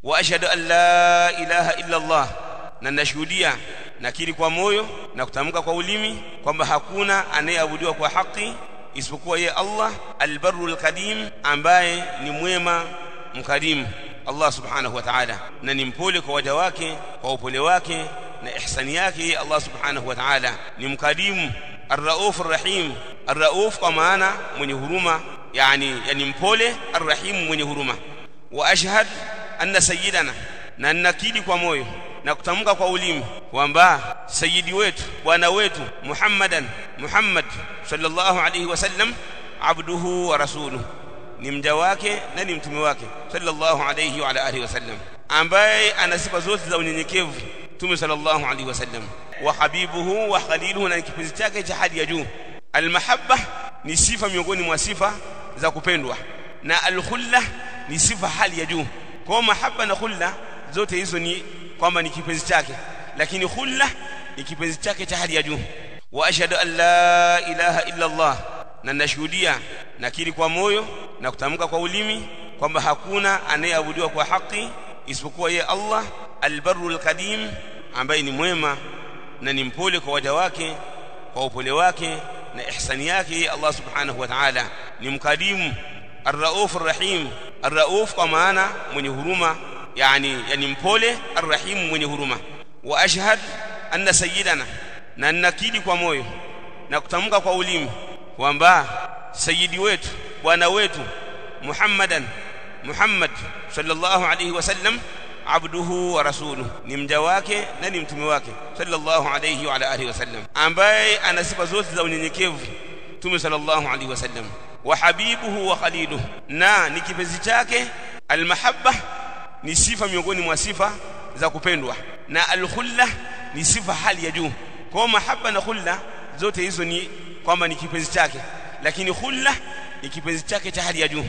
wa ashhadu an la ilaha illa Allah, na nashuhudia nakiri kwa moyo na kutamka kwa ulimi kwamba hakuna anayeabudiwa kwa haki isipokuwa yeye Allah, albarrul qadim, ambaye ni mwema mkarimu, Allah subhanahu wa ta'ala, na ni mpole kwa waja wake kwa upole wake na ihsani yake. Allah subhanahu wa ta'ala ni mkarimu, ar-rauf ar-rahim. Ar-rauf kwa maana mwenye huruma, yani mpole, ar-rahim mwenye huruma. Wa ashhad anna sayyidana, na nakiri kwa moyo na kutamka kwa ulimi kwamba sayyidi wetu, bwana wetu Muhammad sallallahu alayhi wasallam, abduhu wa rasuluhu, ni mja wake na ni mtume wake sallallahu alayhi wa ala alihi wasallam, ambaye ana sifa zote za unyenyekevu, mtume sallallahu alayhi wasallam, wa habibuhu wa khaliluhu, na kipenzi chake cha hadi ya juu. Almahabba ni sifa miongoni mwa sifa za kupendwa, na alkhulla ni sifa hali ya juu. Kwa mahabba na khulla zote hizo ni kwamba ni kipenzi chake, lakini khulla ni kipenzi chake cha hali ya juu. Wa ashhadu an la ilaha illa Allah, na nashuhudia nakiri kwa moyo na kutamka kwa ulimi kwamba hakuna anayeabudiwa kwa haki isipokuwa yeye Allah, albarrul qadim, ambaye ni mwema na ni mpole kwa waja wake kwa upole wake na ihsani yake. Allah subhanahu wa ta'ala ni mkarimu, ar-rauf ar-rahim. Ar-rauf kwa maana mwenye huruma, yani mpole, ar-rahim mwenye huruma. Wa ashhad anna sayyidana, na nakiri kwa moyo na kutamka kwa ulimi kwamba sayyidi wetu, bwana wetu Muhammad sallallahu alayhi wasallam, abduhu wa rasuluhu, ni mja wake na ni mtume wake sallallahu alayhi wa ala alihi wasallam, ambaye ana sifa zote za unyenyekevu, mtume sallallahu alayhi wasallam. Wa habibuhu wa khaliluhu, na ni kipenzi chake. Almahabba ni sifa miongoni mwa sifa za kupendwa, na alkhulla ni sifa hali ya juu. Kwa mahabba na khulla zote hizo ni kwamba ni kipenzi chake, lakini khulla ni kipenzi chake cha hali ya juu.